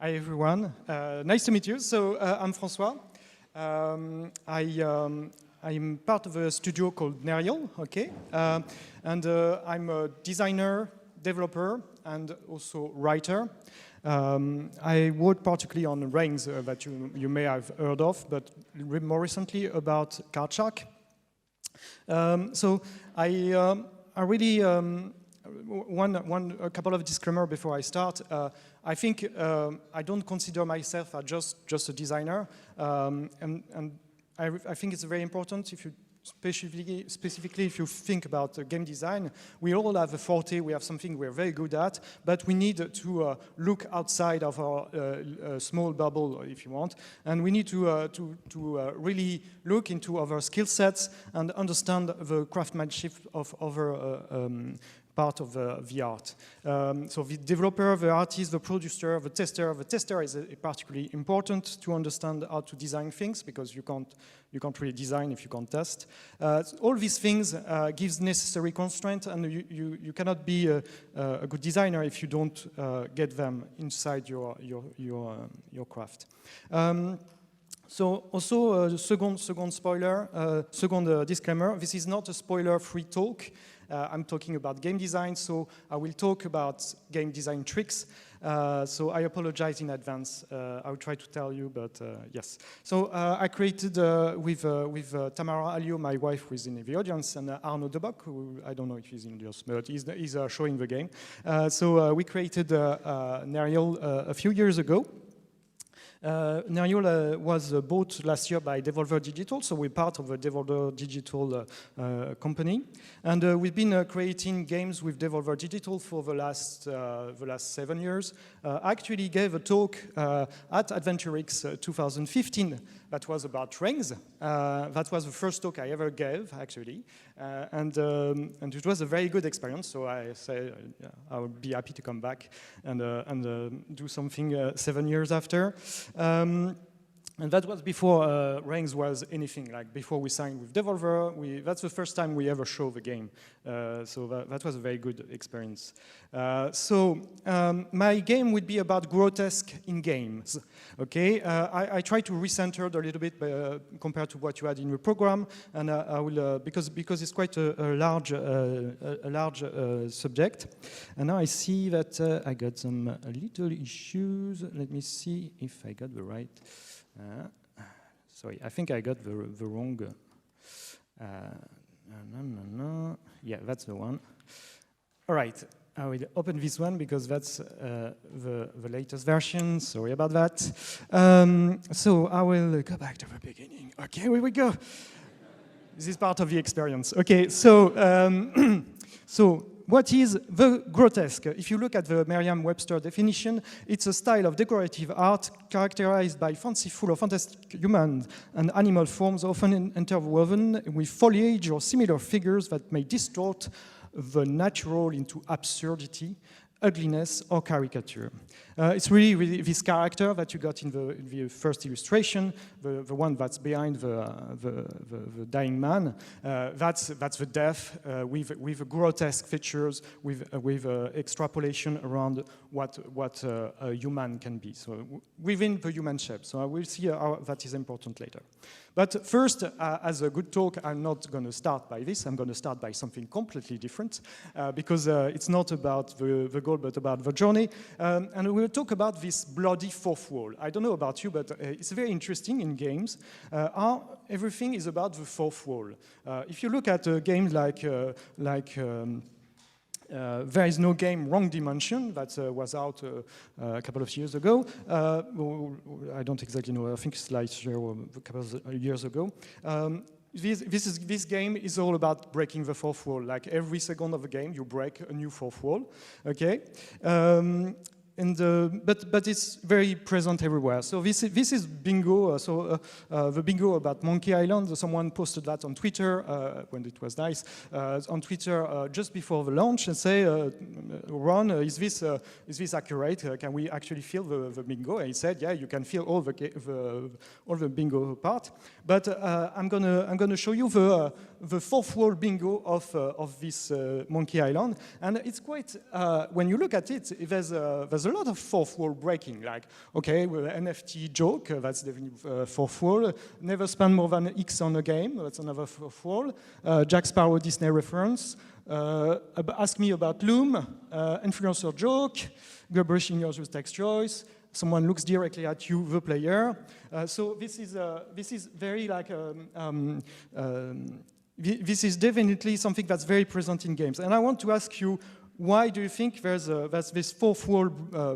Hi everyone, nice to meet you. So I'm Francois. I'm part of a studio called Nerial, okay? And I'm a designer, developer, and also writer. I work particularly on rings that you may have heard of, but more recently about Card Shark. So I really a couple of disclaimer before I start. I think I don't consider myself as just a designer, and I think it's very important if you specifically if you think about game design. We all have a forte, we have something we're very good at, but we need to look outside of our small bubble, if you want, and we need to really look into our skill sets and understand the craftsmanship of other part of the art. So the developer, the artist, the producer, the tester is particularly important to understand how to design things, because you can't really design if you can't test. All these things gives necessary constraint, and you cannot be a good designer if you don't get them inside your craft. So also second spoiler, second disclaimer, this is not a spoiler-free talk. I'm talking about game design, so I will talk about game design tricks. So I apologize in advance. I'll try to tell you, but yes. So I created with Tamara Alliot, my wife, who is in the audience, and Arnaud Deboc, who I don't know if he's in the audience, but he's showing the game. So we created Nerial a few years ago. Nerial was bought last year by Devolver Digital, so we're part of a Devolver Digital company, and we've been creating games with Devolver Digital for the last 7 years. I actually gave a talk at AdventureX 2015 that was about rings. That was the first talk I ever gave, actually, and it was a very good experience. So I say I would be happy to come back and do something 7 years after. And that was before Rings was anything, like before we signed with Devolver. That's the first time we ever show the game. So that was a very good experience. So my game would be about grotesque in games. Okay, I try to recenter it a little bit compared to what you had in your program, and I will because it's quite a large subject. And now I see that I got some little issues. Let me see if I got the right. Sorry, I think I got the wrong. No. Yeah, that's the one. All right, I will open this one because that's the latest version. Sorry about that. So I will go back to the beginning. Okay, here we go. This is part of the experience. Okay, so so. What is the grotesque? If you look at the Merriam-Webster definition, it's a style of decorative art characterized by fanciful or fantastic human and animal forms, often interwoven with foliage or similar figures that may distort the natural into absurdity, ugliness, or caricature. It's really this character that you got in the first illustration, the one that's behind the dying man. That's the death with grotesque features, with extrapolation around what a human can be. So within the human shape. So I will see how that is important later. But first, as a good talk, I'm not going to start by this. I'm going to start by something completely different because it's not about the goal, but about the journey. And we'll talk about this bloody fourth wall. I don't know about you, but it's very interesting in games how everything is about the fourth wall. If you look at games like there is no game Wrong Dimension that was out a couple of years ago. I don't exactly know. I think it's last year or a couple of years ago. This game is all about breaking the fourth wall. Like every second of the game, you break a new fourth wall. Okay. But it's very present everywhere. So this is bingo. The bingo about Monkey Island. Someone posted that on Twitter when it was nice. On Twitter just before the launch, and say Ron, is this accurate? Can we actually fill the bingo? And he said, yeah, you can fill all the bingo part. But I'm gonna show you the fourth wall bingo of this Monkey Island, and it's quite. When you look at it, there's a lot of fourth wall breaking. Like, okay, NFT joke, that's definitely fourth wall. Never spend more than X on a game, that's another fourth wall. Jack Sparrow Disney reference. Ask me about Loom. Influencer joke. Gubberish with text choice. Someone looks directly at you, the player. So this is very like this is definitely something that's very present in games. And I want to ask you, why do you think there's this fourth wall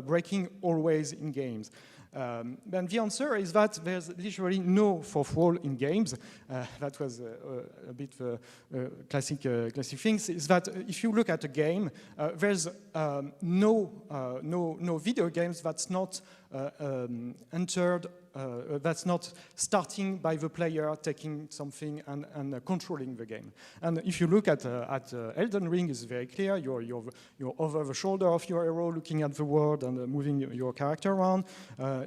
breaking always in games? And the answer is that there's literally no fourth wall in games. That was a bit classic things. Is that if you look at a game, there's no video games that's not entered. That's not starting by the player taking something and controlling the game. And if you look at Elden Ring, it's very clear. You're over the shoulder of your hero, looking at the world and moving your character around.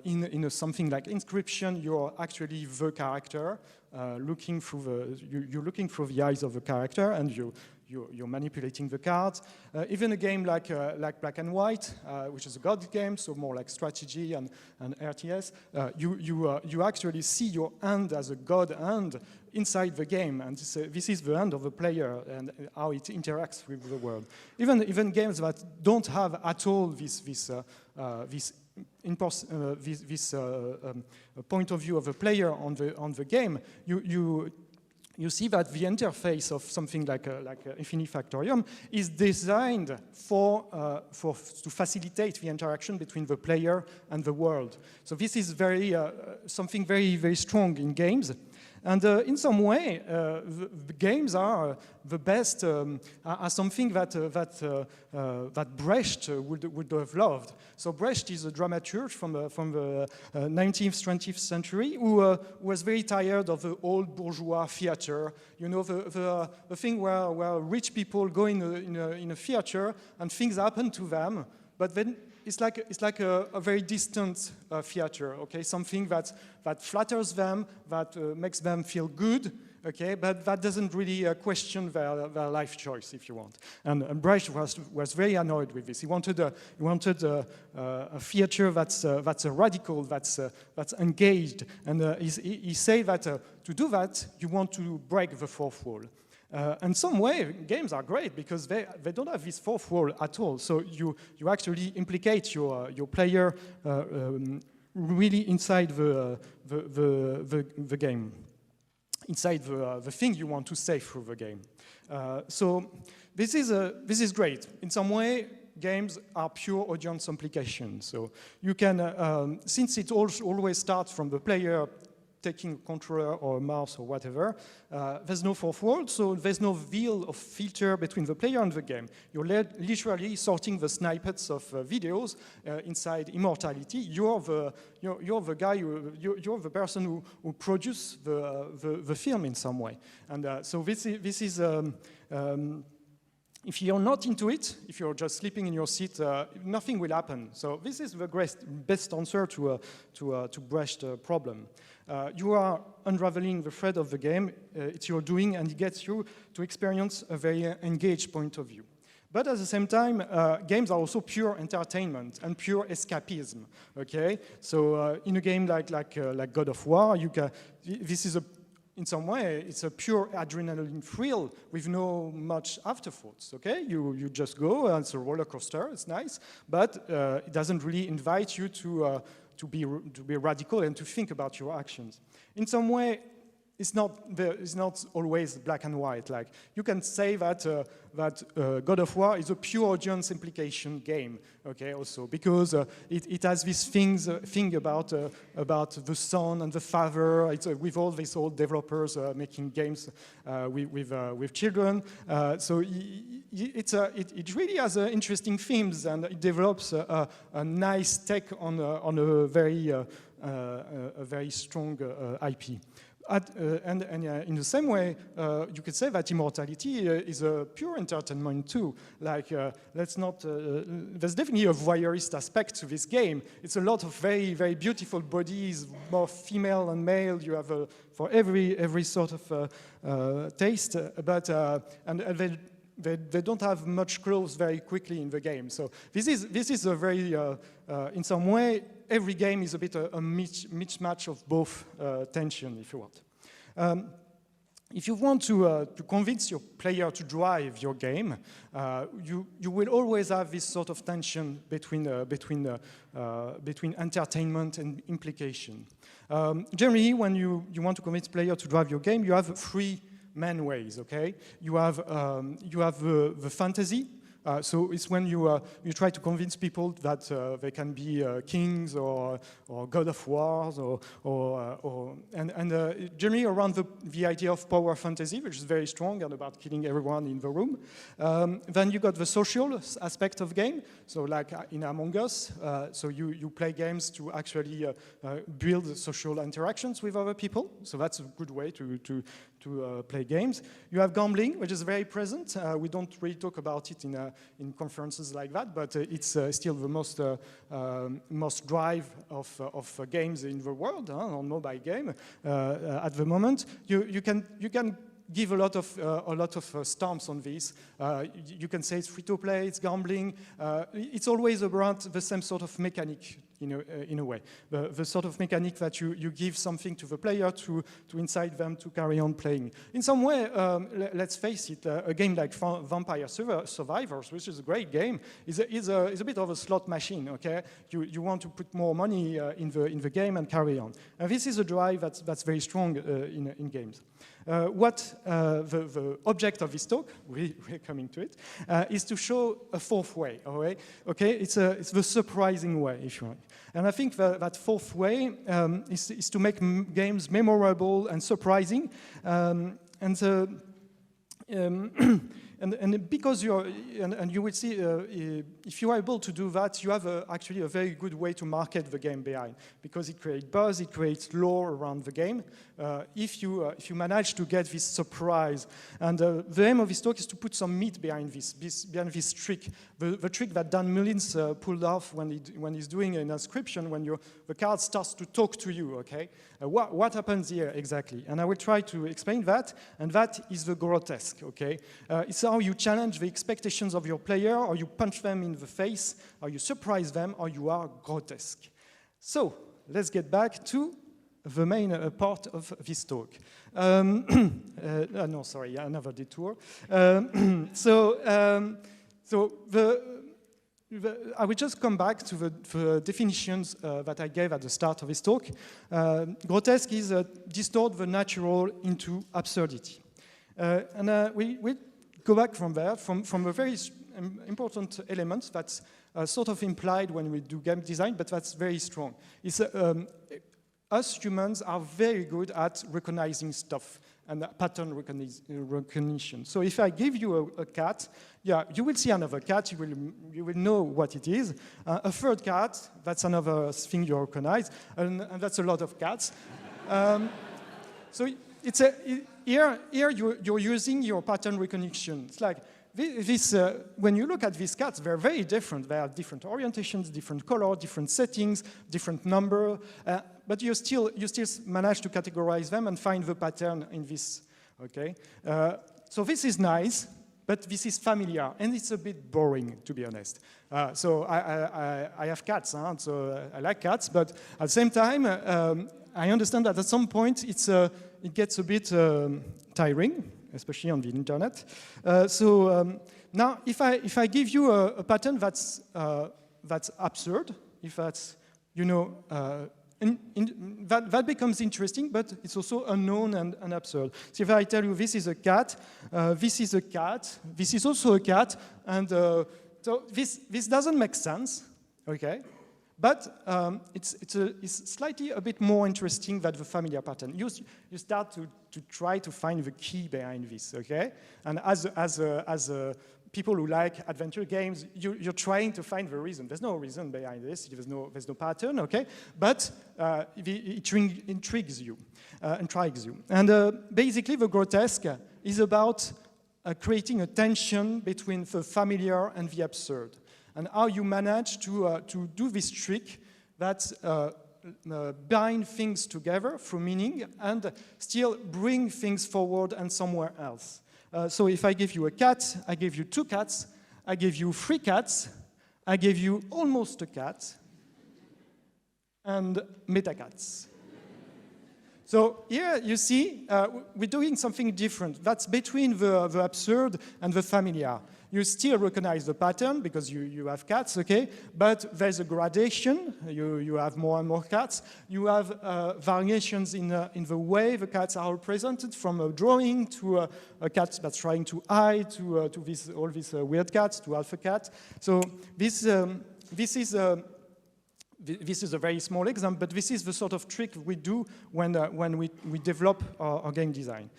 In something like Inscription, you're actually the character, looking through you're looking through the eyes of the character, and you're manipulating the cards. Even a game like Black and White, which is a god game, so more like strategy and RTS, you actually see your hand as a god hand inside the game, and this is the hand of the player and how it interacts with the world. Even games that don't have at all this point of view of the player on the game, you see that the interface of something like Infinifactorium is designed to facilitate the interaction between the player and the world. So this is something very, very strong in games. And in some way, the games are the best, are something that Brecht would have loved. So Brecht is a dramaturge from the 19th, 20th century who was very tired of the old bourgeois theater. You know, the thing where rich people go in a theater and things happen to them, but then it's like a very distant theater, okay? Something that flatters them, that makes them feel good, okay? But that doesn't really question their life choice, if you want. And Brecht was very annoyed with this. He wanted a theater that's a radical, that's engaged, and he said that to do that, you want to break the fourth wall. And some way, games are great because they don't have this fourth wall at all. So you actually implicate your player really inside the game, inside the thing you want to say through the game. So this is great. In some way, games are pure audience amplification. So you can, since it always starts from the player taking a controller or a mouse or whatever, there's no fourth wall, so there's no veil of filter between the player and the game. You're literally sorting the snippets of videos inside Immortality. You're the guy, you're the person who produced the film in some way. And so this is if you're not into it, if you're just sleeping in your seat, nothing will happen. So this is the best answer to Brecht's problem. You are unraveling the thread of the game, it's your doing, and it gets you to experience a very engaged point of view. But at the same time, games are also pure entertainment and pure escapism, okay? So in a game like God of War, in some way, it's a pure adrenaline thrill with no much afterthoughts, okay? You just go, and it's a roller coaster, it's nice, but it doesn't really invite you to be radical and to think about your actions. In some way, it's not always black and white. Like, you can say that God of War is a pure audience implication game, okay, also, because it has this thing about the son and the father. It's with all these old developers making games with children. So it really has interesting themes, and it develops a nice take on a very strong IP. In the same way, you could say that immortality is a pure entertainment too. Like, let's not. There's definitely a voyeurist aspect to this game. It's a lot of very, very beautiful bodies, both female and male. You have for every sort of taste, but they don't have much clothes very quickly in the game. So this is a very, in some way, every game is a bit a mismatch of both tension, if you want. If you want to convince your player to drive your game, you will always have this sort of tension between entertainment and implication. Generally, when you want to convince player to drive your game, you have three main ways. Okay, you have the fantasy. So it's when you try to convince people that they can be kings or god of wars and generally around the idea of power fantasy, which is very strong and about killing everyone in the room. Then you got the social aspect of game. So like in Among Us, so you play games to actually build social interactions with other people. So that's a good way to play games. You have gambling, which is very present. We don't really talk about it in conferences like that, but it's still the most drive of games in the world on mobile game at the moment. You can give a lot of stamps on this. You can say it's free to play, it's gambling. It's always around the same sort of mechanic. In a way, the sort of mechanic that you give something to the player to incite them to carry on playing. In some way, let's face it, a game like Vampire Survivors, which is a great game, is a bit of a slot machine. Okay, you want to put more money in the game and carry on. And this is a drive that's very strong in games. What the object of this talk, we're coming to it, is to show a fourth way. Okay, it's the surprising way, if you want. And I think that fourth way is to make games memorable and surprising, and because you will see, if you are able to do that, you have actually a very good way to market the game behind, because it creates buzz, it creates lore around the game. If you manage to get this surprise, and the aim of this talk is to put some meat behind this trick, the trick that Dan Mullins pulled off when he's doing an inscription, when the card starts to talk to you. Okay, what happens here exactly? And I will try to explain that, and that is the grotesque. Okay, it's how you challenge the expectations of your player, or you punch them in the face, or you surprise them, or you are grotesque. So let's get back to the main part of this talk. No, sorry, another detour. I will just come back to the definitions that I gave at the start of this talk. Grotesque is distort the natural into absurdity. And we go back from there, from a very important element that's sort of implied when we do game design, but that's very strong. It's, us humans are very good at recognizing stuff and pattern recognition. So if I give you a cat, yeah, you will see another cat, you will know what it is. A third cat, that's another thing you recognize, and that's a lot of cats. So it's here you're using your pattern recognition. It's like when you look at these cats, they're very different. They have different orientations, different color, different settings, different number, but you still manage to categorize them and find the pattern in this. Okay, so this is nice, but this is familiar, and it's a bit boring, to be honest. So I have cats, so I like cats, but at the same time, I understand that at some point it gets a bit tiring, especially on the internet. Now, if I give you a pattern that's absurd, if that's, that becomes interesting, but it's also unknown and absurd. So if I tell you this is a cat, this is a cat, this is also a cat, and so this doesn't make sense, okay? But it's slightly a bit more interesting than the familiar pattern. You start to try to find the key behind this, okay? And as people who like adventure games, you're trying to find the reason. There's no reason behind this. There's no pattern, okay? But it intrigues you, intrigues you. And basically, the grotesque is about creating a tension between the familiar and the absurd, and how you manage to do this trick that bind things together through meaning and still bring things forward and somewhere else. So if I give you a cat, I give you 2 cats, I give you 3 cats, I give you almost a cat, and meta cats. So here you see we're doing something different. That's between the absurd and the familiar. You still recognize the pattern because you have cats, okay? But there's a gradation. You have more and more cats. You have variations in the way the cats are represented, from a drawing to a cat that's trying to hide to all these weird cats, to alpha cat. So this is a very small example, but this is the sort of trick we do when we develop our game design.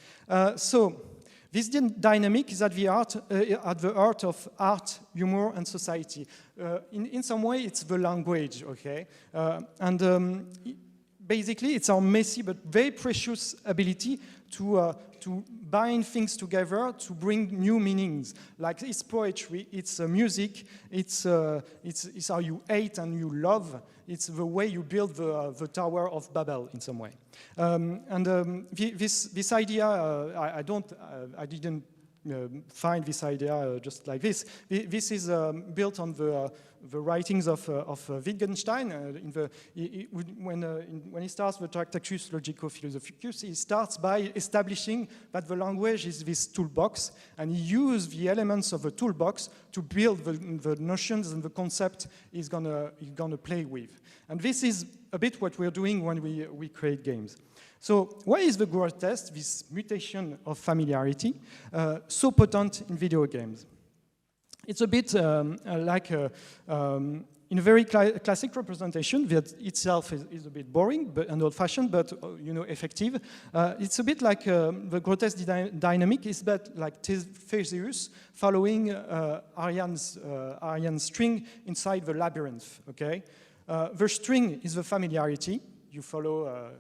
So this dynamic is at the heart of art, humor, and society. In some way, it's the language, okay? Basically, it's our messy but very precious ability to bind things together, to bring new meanings. Like it's poetry, it's music, it's how you hate and you love. It's the way you build the Tower of Babel in some way. This idea, I didn't find this idea just like this. This is built on the writings of Wittgenstein. When he starts the Tractatus Logico-Philosophicus, he starts by establishing that the language is this toolbox, and he uses the elements of the toolbox to build the notions and the concept he's gonna play with. And this is a bit what we're doing when we create games. So why is the grotesque, this mutation of familiarity, so potent in video games? It's a bit like in a very classic representation that itself is a bit boring and old-fashioned, but effective. It's a bit like the grotesque dynamic is like Theseus following Ariane's string inside the labyrinth. Okay, the string is the familiarity. You follow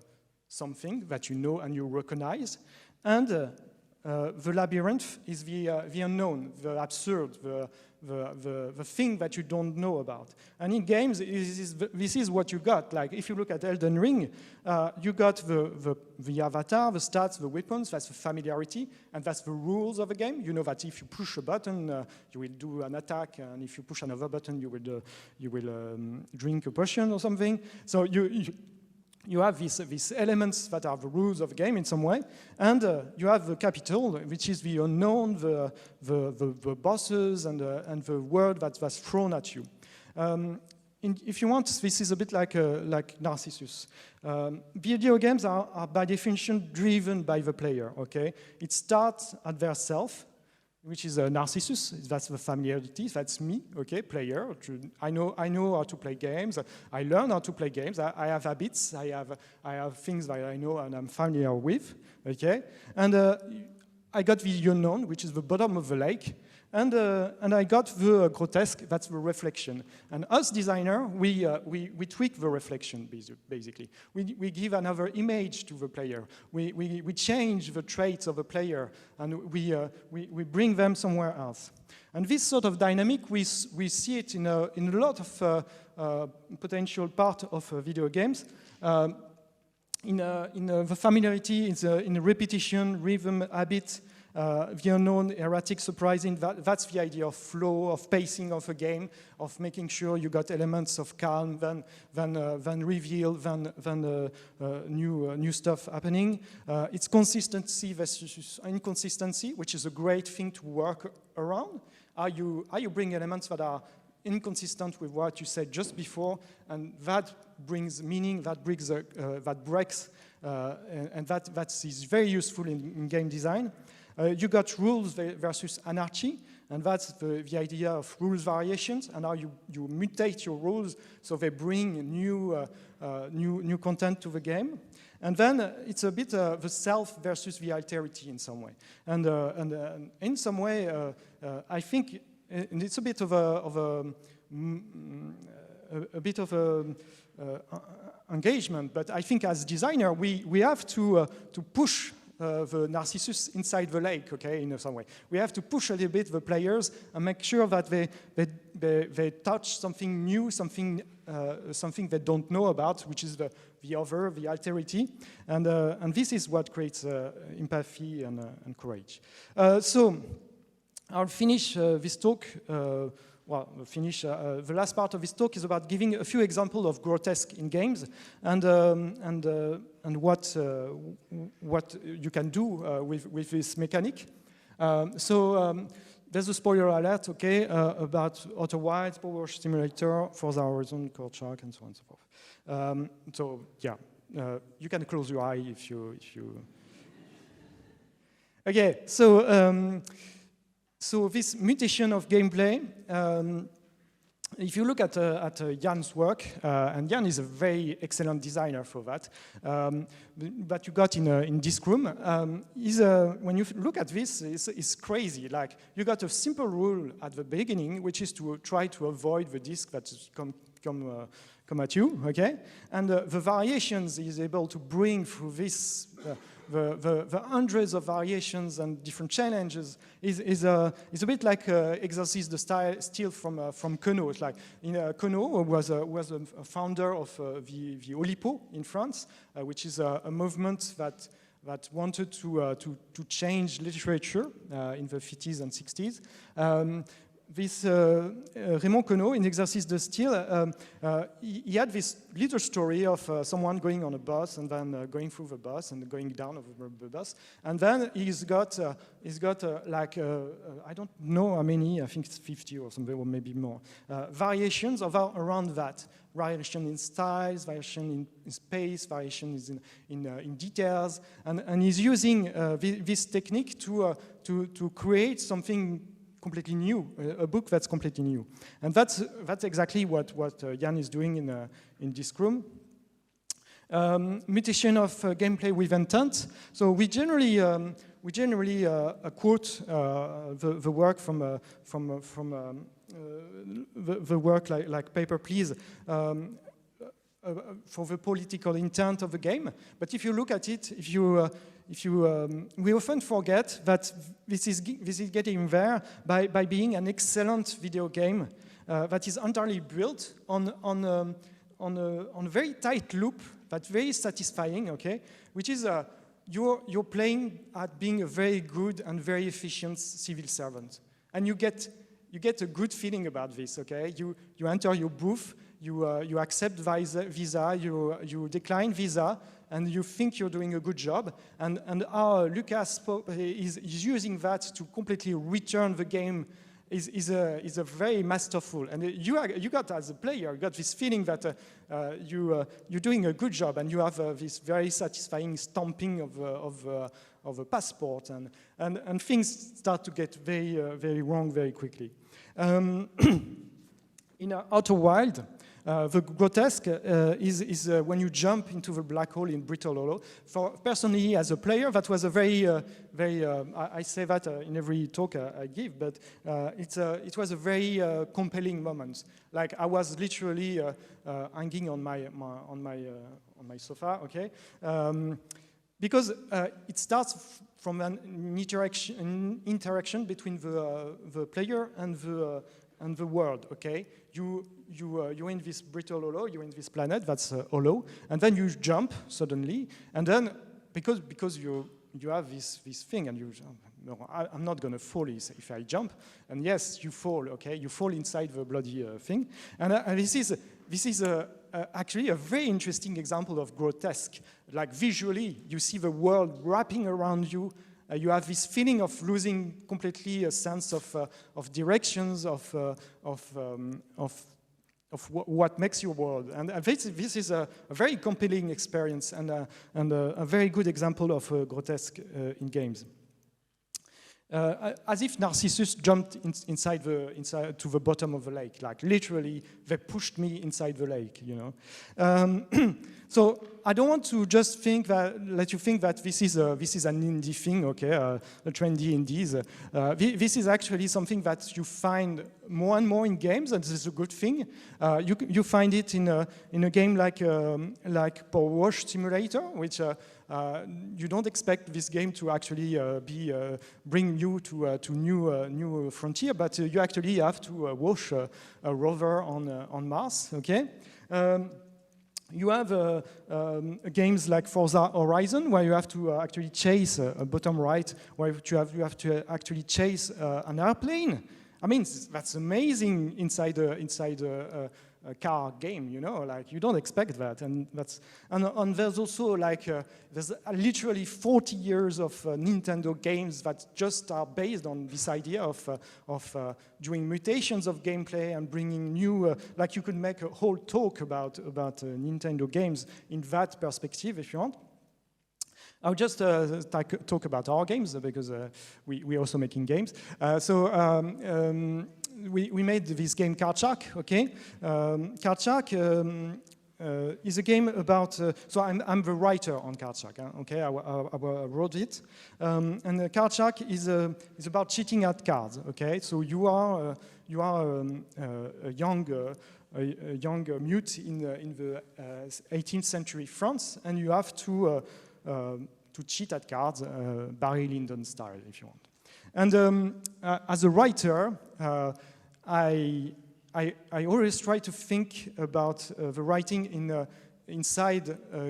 something that you know and you recognize, and the labyrinth is the unknown, the absurd, the thing that you don't know about. And in games, this is what you got. Like if you look at Elden Ring, you got the avatar, the stats, the weapons. That's the familiarity, and that's the rules of the game. You know that if you push a button, you will do an attack, and if you push another button, you will drink a potion or something. So you have these elements that are the rules of the game in some way, and you have the capital, which is the unknown, the bosses, and the word that's thrown at you. If you want, this is a bit like Narcissus. Video games are by definition driven by the player. Okay, it starts at their self, which is a Narcissus. That's the familiarity. That's me, okay, player. I know how to play games. I learn how to play games. I have habits. I have things that I know and I'm familiar with, okay. And I got the unknown, which is the bottom of the lake. And I got the grotesque, that's the reflection. And us designer, we tweak the reflection, basically. We give another image to the player. We change the traits of the player, and we bring them somewhere else. And this sort of dynamic, we see it in a lot of potential part of video games. In the familiarity, in repetition, rhythm, habit, the unknown, erratic, surprising, that's the idea of flow, of pacing of a game, of making sure you got elements of calm, then reveal, then new stuff happening. It's consistency versus inconsistency, which is a great thing to work around. How you bring elements that are inconsistent with what you said just before, and that brings meaning, that breaks, and that is very useful in game design. You got rules versus anarchy, and that's the idea of rules variations, and how you mutate your rules so they bring new content to the game. And then it's a bit the self versus the alterity in some way. And in some way, I think and it's a bit of a bit of a engagement, but I think as designer we have to push the Narcissus inside the lake, okay, in some way. We have to push a little bit the players and make sure that they touch something new, something they don't know about, which is the other, the alterity, and this is what creates empathy and courage. So I'll finish this talk. The last part of this talk is about giving a few examples of grotesque in games and what you can do with this mechanic. There's a spoiler alert, okay, about Outer Wilds, Power Simulator, Forza Horizon, Cold Shark, and so on and so forth. So yeah, you can close your eye if you. Okay, so this mutation of gameplay, if you look at Jan's work, and Jan is a very excellent designer for that, that you got in Disc Room, when you look at this, it's crazy. Like, you got a simple rule at the beginning, which is to try to avoid the disc that come at you, okay? And the variations is able to bring through this the hundreds of variations and different challenges is a bit like Exorcist the style from Queneau. It's like Queneau was a founder of the Oulipo in France, which is a movement that wanted to change literature in the 50s and 60s. This Raymond Queneau in Exercice de Style, he had this little story of someone going on a bus and then going through the bus and going down over the bus, and then he's got like I don't know how many, I think it's 50 or something, or maybe more variations around that. Variation in styles, variation in space, variations in details, and he's using this technique to create something completely new, a book that's completely new. And that's exactly what Jan is doing in Disc Room. Mutation of gameplay with intent. So we generally quote the work from the work like Paper Please for the political intent of the game. But if you look at it, we often forget that this is getting there by being an excellent video game that is entirely built on a very tight loop that's very satisfying, okay? Which is you're playing at being a very good and very efficient civil servant, and you get a good feeling about this, okay? You enter your booth, you accept visa, you decline visa, and you think you're doing a good job. And Lucas is using that to completely return the game is a very masterful. And you got, as a player, you got this feeling that you're doing a good job, and you have this very satisfying stamping of a passport, and things start to get very, very wrong very quickly. In Outer Wild, the grotesque is when you jump into the black hole in Brittle Hollow. For personally, as a player, that was a very, I say that in every talk I give, but it was a very compelling moment. Like, I was literally hanging on my sofa, okay, because it starts from an interaction between the player and the world, okay? You're in this brittle hollow, you're in this planet that's hollow, and then you jump suddenly, and then because you have this thing, and no, I'm not going to fall if I jump, and yes, you fall, okay? You fall inside the bloody thing, and this is actually a very interesting example of grotesque. Like, visually, you see the world wrapping around you. You have this feeling of losing completely a sense of directions, of what makes your world. And this is a very compelling experience and a very good example of grotesque in games. As if Narcissus jumped inside to the bottom of the lake, like literally they pushed me inside the lake, you know. So I don't want to just let you think that this is an indie thing, okay, a trendy indies. This is actually something that you find more and more in games, and this is a good thing. You find it in a game like Power Wash Simulator, which you don't expect this game to actually bring you to new frontier, but you actually have to wash a rover on Mars, okay? You have games like Forza Horizon, where you have to actually chase bottom right, where you have to actually chase an airplane. I mean, that's amazing inside a car game, you know, like you don't expect that, and there's also like there's literally 40 years of Nintendo games that just are based on this idea of doing mutations of gameplay and bringing new, like you could make a whole talk about Nintendo games in that perspective if you want. I'll just talk about our games because we're also making games. We made this game Card Shark, okay? Card Shark is a game about, so I'm the writer on Card Shark, okay? I wrote it. And Card Shark is about cheating at cards, okay? So you are a young mute in the 18th century France, and you have to cheat at cards, Barry Lyndon style, if you want. And as a writer, I always try to think about the writing inside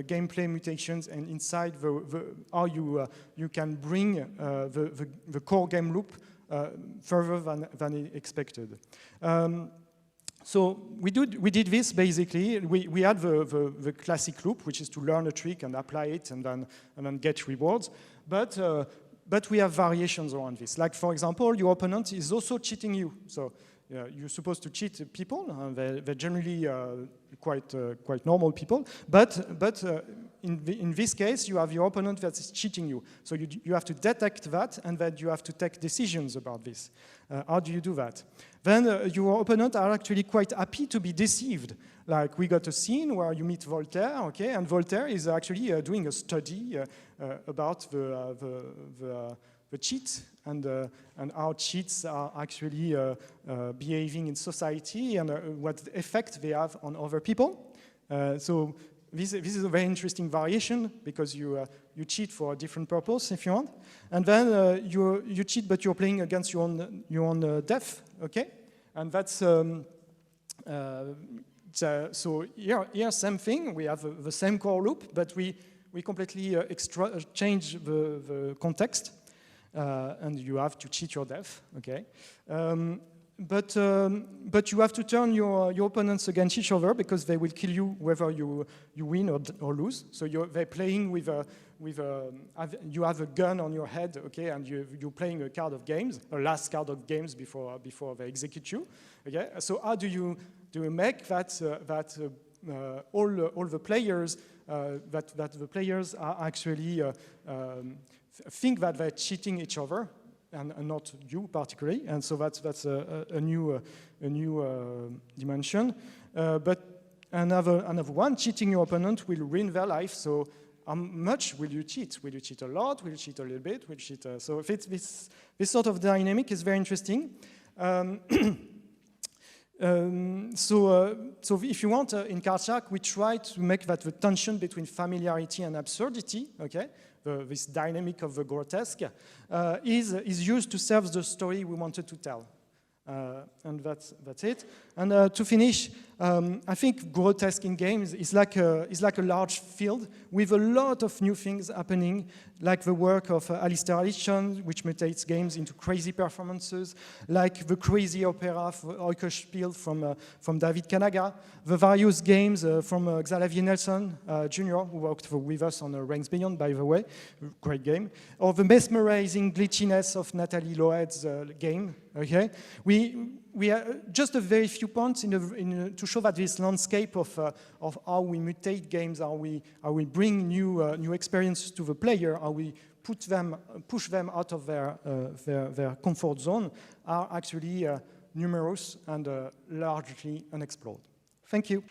gameplay mutations and inside how you can bring the core game loop further than expected. So we did this basically. We had the classic loop, which is to learn a trick and apply it and then get rewards. But we have variations around this. Like for example, your opponent is also cheating you. So you're supposed to cheat people. They're generally quite normal people. But in this case, you have your opponent that is cheating you. So you have to detect that, and then you have to take decisions about this. How do you do that? Then your opponent are actually quite happy to be deceived. Like we got a scene where you meet Voltaire, okay, and Voltaire is actually doing a study about the cheat and how cheats are actually behaving in society and what effect they have on other people. So this is a very interesting variation because you cheat for a different purpose if you want, and then you cheat, but you're playing against your own death, okay, and that's so here same thing. We have the same core loop, but we completely change the context, and you have to cheat your death, okay. But you have to turn your opponents against each other because they will kill you whether you win or lose. So they're playing you have a gun on your head, okay, and you're playing a card of games, a last card of games before they execute you, okay. So how do you make that all the players that the players are actually think that they're cheating each other? And not you particularly, and so that's a new dimension. But another one, cheating your opponent will ruin their life. So how much will you cheat? Will you cheat a lot? Will you cheat a little bit? Will you cheat? So this sort of dynamic is very interesting. So if you want, in Card Shark, we try to make that the tension between familiarity and absurdity, okay, this dynamic of the grotesque, is used to serve the story we wanted to tell. And that's it. And to finish, I think grotesque in games is like a large field with a lot of new things happening, like the work of Alistair Alliot, which mutates games into crazy performances, like the crazy opera Spiel from David Kanaga, the various games from Xavier Nelson Jr., who worked with us on Ranks Beyond, by the way, great game, or the mesmerizing glitchiness of Nathalie Loed's game. Okay, we are just a very few points to show that this landscape of how we mutate games, how we bring new experiences to the player, how we push them out of their comfort zone, are actually numerous and largely unexplored. Thank you.